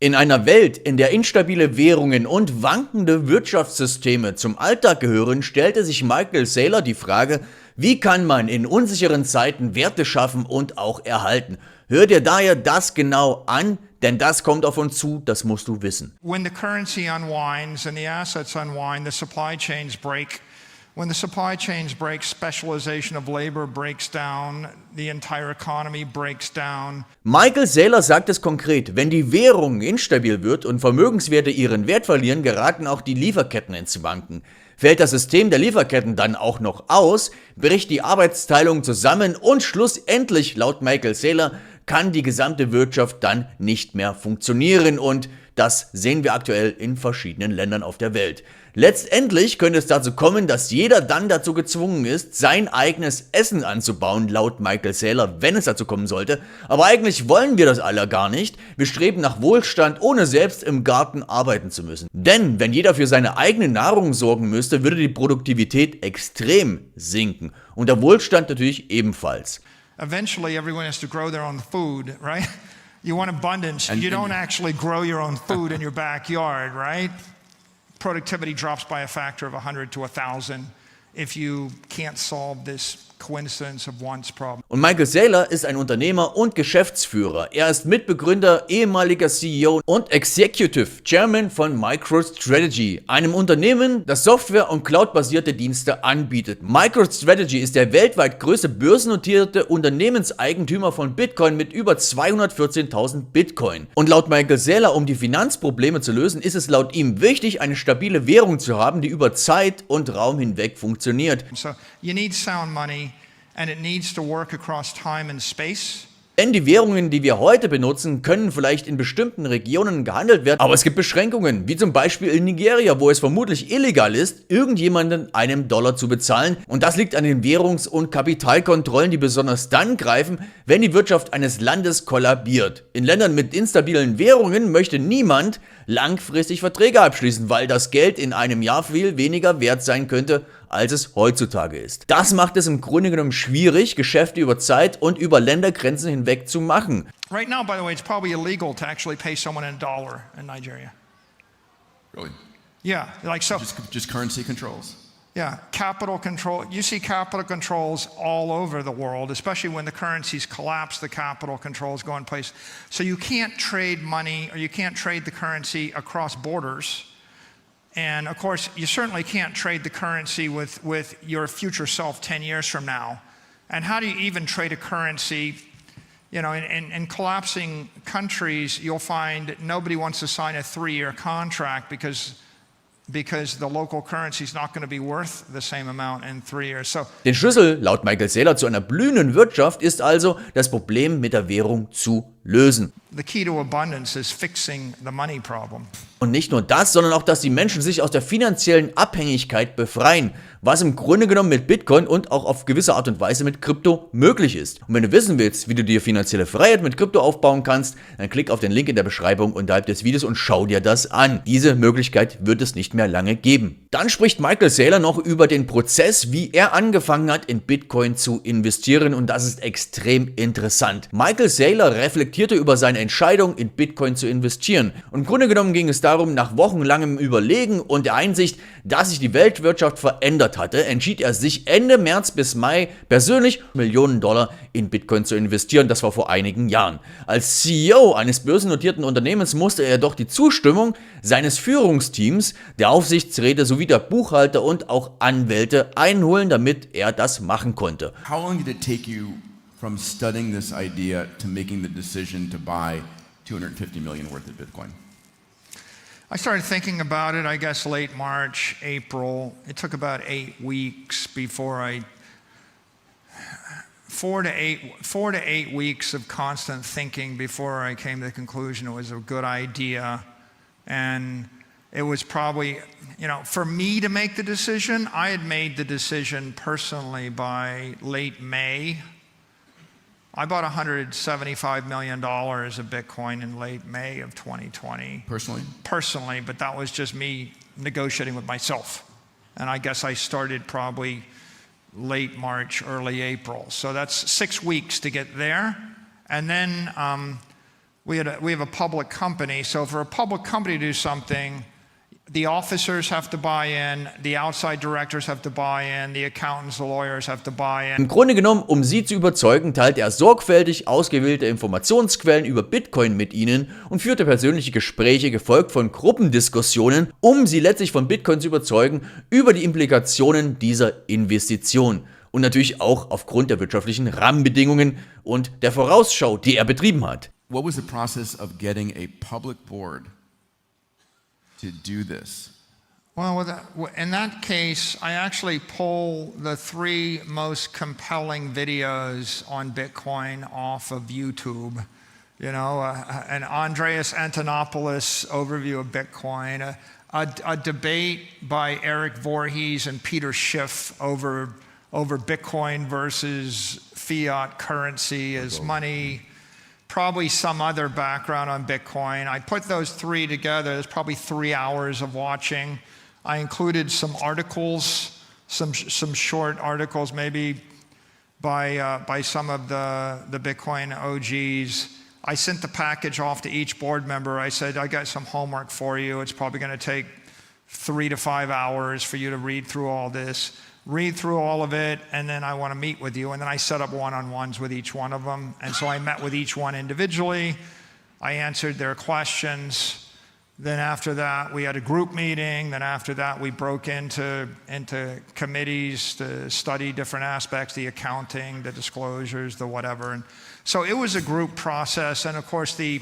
In einer Welt, in der instabile Währungen und wankende Wirtschaftssysteme zum Alltag gehören, stellte sich Michael Saylor die Frage, wie kann man in unsicheren Zeiten Werte schaffen und auch erhalten? Hör dir daher das genau an, denn das kommt auf uns zu, das musst du wissen. When the currency unwinds and the assets unwind, the supply chains break. When the supply chains break, specialization of labor breaks down, the entire economy breaks down. Michael Saylor sagt es konkret, wenn die Währung instabil wird und Vermögenswerte ihren Wert verlieren, geraten auch die Lieferketten ins Wanken. Fällt das System der Lieferketten dann auch noch aus, bricht die Arbeitsteilung zusammen und schlussendlich, laut Michael Saylor, kann die gesamte Wirtschaft dann nicht mehr funktionieren und das sehen wir aktuell in verschiedenen Ländern auf der Welt. Letztendlich könnte es dazu kommen, dass jeder dann dazu gezwungen ist, sein eigenes Essen anzubauen, laut Michael Saylor, wenn es dazu kommen sollte. Aber eigentlich wollen wir das alle gar nicht. Wir streben nach Wohlstand, ohne selbst im Garten arbeiten zu müssen. Denn wenn jeder für seine eigene Nahrung sorgen müsste, würde die Produktivität extrem sinken. Und der Wohlstand natürlich ebenfalls. Eventually everyone has to grow their own food, right? You want abundance, you don't actually grow your own food in your backyard, right? Productivity drops by a factor of 100 to 1,000 if you can't solve this coincidence of wants problem. Und Michael Saylor ist ein Unternehmer und Geschäftsführer. Er ist Mitbegründer, ehemaliger CEO und Executive Chairman von MicroStrategy, einem Unternehmen, das Software- und Cloud-basierte Dienste anbietet. MicroStrategy ist der weltweit größte börsennotierte Unternehmenseigentümer von Bitcoin mit über 214.000 Bitcoin. Und laut Michael Saylor, um die Finanzprobleme zu lösen, ist es laut ihm wichtig, eine stabile Währung zu haben, die über Zeit und Raum hinweg funktioniert. So you need sound money. And it needs to work across time and space. Denn die Währungen, die wir heute benutzen, können vielleicht in bestimmten Regionen gehandelt werden, aber es gibt Beschränkungen, wie zum Beispiel in Nigeria, wo es vermutlich illegal ist, irgendjemanden einem Dollar zu bezahlen. Und das liegt an den Währungs- und Kapitalkontrollen, die besonders dann greifen, wenn die Wirtschaft eines Landes kollabiert. In Ländern mit instabilen Währungen möchte niemand langfristig Verträge abschließen, weil das Geld in einem Jahr viel weniger wert sein könnte, als es heutzutage ist. Das macht es im Grunde genommen schwierig, Geschäfte über Zeit und über Ländergrenzen hinweg zu machen. Right now, by the way, it's probably illegal to actually pay someone in a dollar in Nigeria. Really? Yeah, like so. Just currency controls. Yeah, capital control. You see capital controls all over the world, especially when the currencies collapse, the capital controls go in place. So you can't trade money or you can't trade the currency across borders. And of course, you certainly can't trade the currency with your future self 10 years from now. And how do you even trade a currency? You know, in collapsing countries, you'll find nobody wants to sign a 3-year contract because the local currency is not going to be worth the same amount in 3 years. So, Den Schlüssel, laut Michael Saylor, zu einer blühenden Wirtschaft ist also, das Problem mit der Währung zu lösen. the key to abundance is fixing the money problem. Und nicht nur das, sondern auch, dass die Menschen sich aus der finanziellen Abhängigkeit befreien, was im Grunde genommen mit Bitcoin und auch auf gewisse Art und Weise mit Krypto möglich ist. Und wenn du wissen willst, wie du dir finanzielle Freiheit mit Krypto aufbauen kannst, dann klick auf den Link in der Beschreibung unterhalb des Videos und schau dir das an. Diese Möglichkeit wird es nicht mehr lange geben. Dann spricht Michael Saylor noch über den Prozess, wie er angefangen hat, in Bitcoin zu investieren, und das ist extrem interessant. Michael Saylor reflektierte über seine Entscheidung, in Bitcoin zu investieren. Und im Grunde genommen ging es darum, nach wochenlangem Überlegen und der Einsicht, dass sich die Weltwirtschaft verändert hatte, entschied er sich Ende März bis Mai persönlich Millionen Dollar in Bitcoin zu investieren. Das war vor einigen Jahren. Als CEO eines börsennotierten Unternehmens musste er jedoch die Zustimmung seines Führungsteams, der Aufsichtsräte sowie der Buchhalter und auch Anwälte einholen, damit er das machen konnte. How long did it take you from studying this idea to making the decision to buy 250 million worth of Bitcoin? I started thinking about it, I guess, late March, April. It took about 8 weeks before 4 to 8 weeks of constant thinking before I came to the conclusion it was a good idea. And it was probably, for me to make the decision, I had made the decision personally by late May. I bought $175 million of Bitcoin in late May of 2020. Personally? Personally, but that was just me negotiating with myself. And I guess I started probably late March, early April. So that's 6 weeks to get there. And then we have a public company. So for a public company to do something, the officers have to buy in, the outside directors have to buy in, the accountants, the lawyers have to buy in. Im Grunde genommen, um Sie zu überzeugen, teilte er sorgfältig ausgewählte Informationsquellen über Bitcoin mit Ihnen und führte persönliche Gespräche, gefolgt von Gruppendiskussionen, um Sie letztlich von Bitcoin zu überzeugen über die Implikationen dieser Investition. Und natürlich auch aufgrund der wirtschaftlichen Rahmenbedingungen und der Vorausschau, die er betrieben hat. What was the process of getting a public board to do this? Well, in that case, I actually pull the 3 most compelling videos on Bitcoin off of YouTube. You know, an Andreas Antonopoulos overview of Bitcoin, a debate by Eric Voorhees and Peter Schiff over Bitcoin versus fiat currency as money, probably some other background on Bitcoin. I put those 3 together. There's probably 3 hours of watching. I included some articles, some short articles, maybe by some of the Bitcoin OGs. I sent the package off to each board member. I said, I got some homework for you. It's probably going to take 3 to 5 hours for you to read through all this. Read through all of it, and then I want to meet with you. And then I set up one-on-ones with each one of them. And so I met with each one individually. I answered their questions. Then after that, we had a group meeting. Then after that, we broke into committees to study different aspects, the accounting, the disclosures, the whatever. And so it was a group process. And of course, the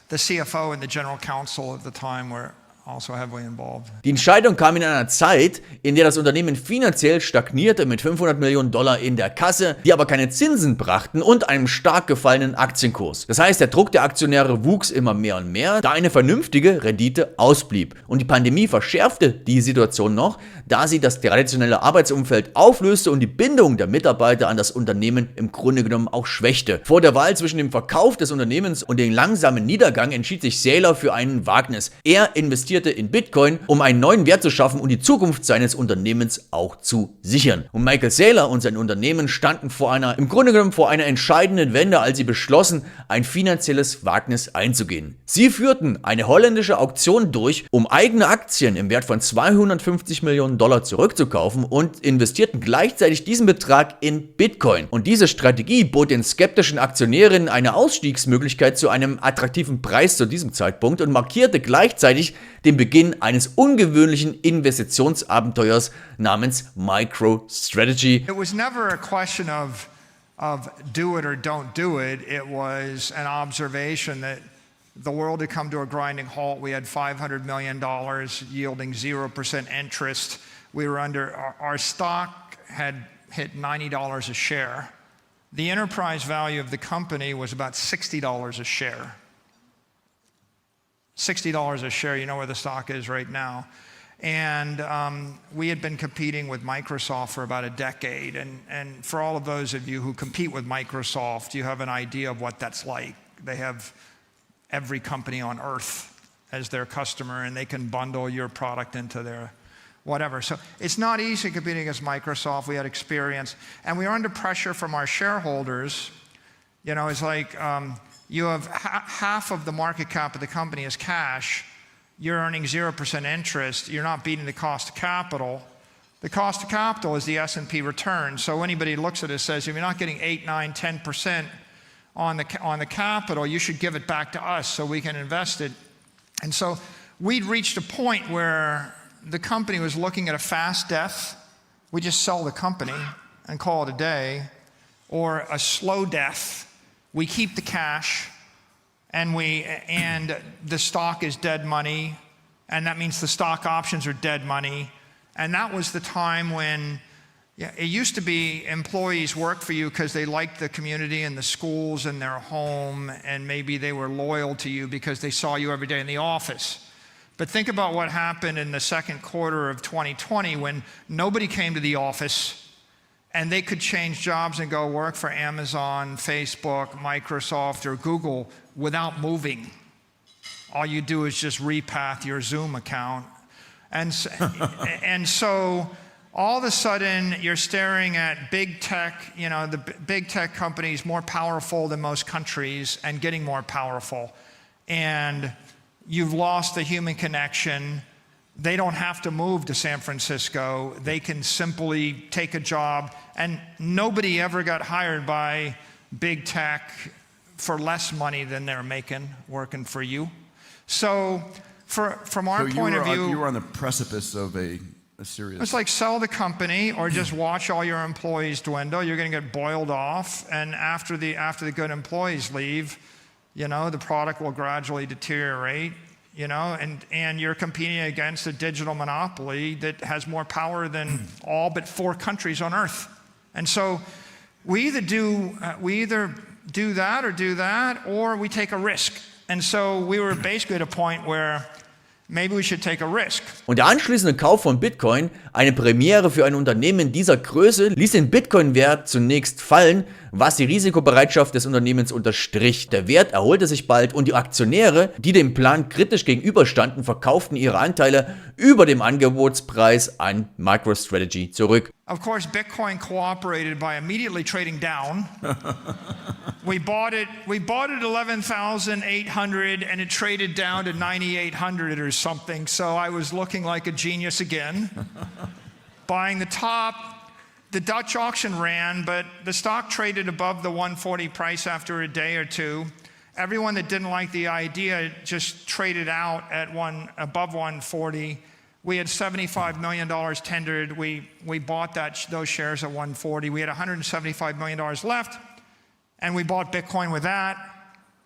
CFO and the general counsel at the time were also heavily involved. Die Entscheidung kam in einer Zeit, in der das Unternehmen finanziell stagnierte mit $500 Millionen in der Kasse, die aber keine Zinsen brachten und einem stark gefallenen Aktienkurs. Das heißt, der Druck der Aktionäre wuchs immer mehr und mehr, da eine vernünftige Rendite ausblieb. Und die Pandemie verschärfte die Situation noch, da sie das traditionelle Arbeitsumfeld auflöste und die Bindung der Mitarbeiter an das Unternehmen im Grunde genommen auch schwächte. Vor der Wahl zwischen dem Verkauf des Unternehmens und dem langsamen Niedergang entschied sich Saylor für ein Wagnis. Er investierte in Bitcoin, um einen neuen Wert zu schaffen und die Zukunft seines Unternehmens auch zu sichern. Und Michael Saylor und sein Unternehmen standen im Grunde genommen vor einer entscheidenden Wende, als sie beschlossen, ein finanzielles Wagnis einzugehen. Sie führten eine holländische Auktion durch, um eigene Aktien im Wert von $250 Millionen zurückzukaufen und investierten gleichzeitig diesen Betrag in Bitcoin. Und diese Strategie bot den skeptischen Aktionären eine Ausstiegsmöglichkeit zu einem attraktiven Preis zu diesem Zeitpunkt und markierte gleichzeitig den Beginn eines ungewöhnlichen Investitionsabenteuers namens MicroStrategy. It was never a question of do it or don't do it. It was an observation that the world had come to a grinding halt. We had $500 million yielding 0% interest. We were our stock had hit $90 a share. The enterprise value of the company was about $60 a share. $60 a share, you know where the stock is right now. And we had been competing with Microsoft for about a decade. And for all of those of you who compete with Microsoft, you have an idea of what that's like. They have every company on earth as their customer, and they can bundle your product into their whatever. So it's not easy competing against Microsoft. We had experience. And we were under pressure from our shareholders. You know, it's like you have half of the market cap of the company is cash. You're earning 0% interest. You're not beating the cost of capital. The cost of capital is the S&P return. So anybody looks at it says, if you're not getting 8, 9, 10% on the capital, you should give it back to us so we can invest it. And so we'd reached a point where the company was looking at a fast death. We just sell the company and call it a day. Or a slow death. We keep the cash and the stock is dead money, and that means the stock options are dead money. And that was the time when it used to be employees worked for you because they liked the community and the schools and their home, and maybe they were loyal to you because they saw you every day in the office. But think about what happened in the second quarter of 2020 when nobody came to the office and they could change jobs and go work for Amazon, Facebook, Microsoft, or Google without moving. All you do is just repath your Zoom account. And so all of a sudden you're staring at big tech, the big tech companies more powerful than most countries and getting more powerful. And you've lost the human connection. They don't have to move to San Francisco. They can simply take a job. And nobody ever got hired by big tech for less money than they're making working for you. So from our point of view, you were on the precipice of a serious. It's like sell the company or just watch all your employees dwindle. You're going to get boiled off, and after the good employees leave, the product will gradually deteriorate. And you're competing against a digital monopoly that has more power than all but 4 countries on Earth. And so we either do that, or we take a risk. And so we were basically at a point where maybe we should take a risk. Und der anschließende Kauf von Bitcoin, eine Premiere für ein Unternehmen dieser Größe, ließ den Bitcoin-Wert zunächst fallen, was die Risikobereitschaft des Unternehmens unterstrich. Der Wert erholte sich bald und die Aktionäre, die dem Plan kritisch gegenüberstanden, verkauften ihre Anteile über dem Angebotspreis an MicroStrategy zurück. Of course, Bitcoin cooperated by immediately trading down. We bought it 11,800 and it traded down to 9,800 or something. So I was looking like a genius again. Buying the top. The Dutch auction ran, but the stock traded above the 140 price after a day or two. Everyone that didn't like the idea just traded out at above 140. We had $75 million tendered. We bought those shares at 140. We had $175 million left, and we bought Bitcoin with that.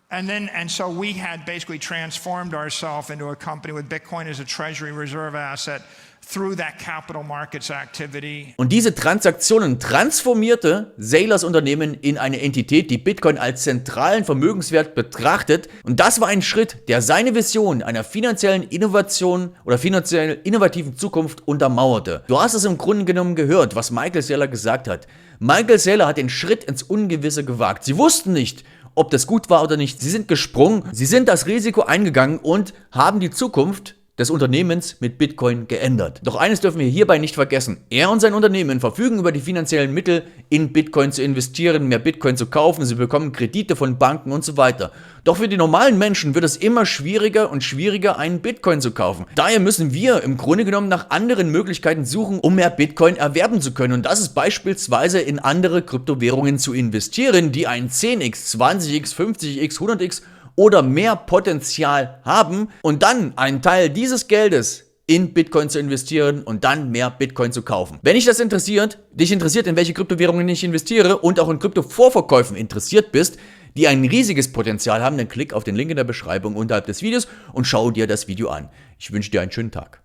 And so we had basically transformed ourselves into a company with Bitcoin as a treasury reserve asset through that capital markets activity. Und diese Transaktionen transformierte Saylors Unternehmen in eine Entität, die Bitcoin als zentralen Vermögenswert betrachtet. Und das war ein Schritt, der seine Vision einer finanziellen Innovation oder finanziell innovativen Zukunft untermauerte. Du hast es im Grunde genommen gehört, was Michael Saylor gesagt hat. Michael Saylor hat den Schritt ins Ungewisse gewagt. Sie wussten nicht, ob das gut war oder nicht. Sie sind gesprungen, sie sind das Risiko eingegangen und haben die Zukunft des Unternehmens mit Bitcoin geändert. Doch eines dürfen wir hierbei nicht vergessen. Er und sein Unternehmen verfügen über die finanziellen Mittel, in Bitcoin zu investieren, mehr Bitcoin zu kaufen, sie bekommen Kredite von Banken und so weiter. Doch für die normalen Menschen wird es immer schwieriger und schwieriger, einen Bitcoin zu kaufen. Daher müssen wir im Grunde genommen nach anderen Möglichkeiten suchen, um mehr Bitcoin erwerben zu können. Und das ist beispielsweise in andere Kryptowährungen zu investieren, die ein 10x, 20x, 50x, 100x oder mehr Potenzial haben und dann einen Teil dieses Geldes in Bitcoin zu investieren und dann mehr Bitcoin zu kaufen. Wenn dich das interessiert, in welche Kryptowährungen ich investiere und auch in Krypto-Vorverkäufen interessiert bist, die ein riesiges Potenzial haben, dann klick auf den Link in der Beschreibung unterhalb des Videos und schau dir das Video an. Ich wünsche dir einen schönen Tag.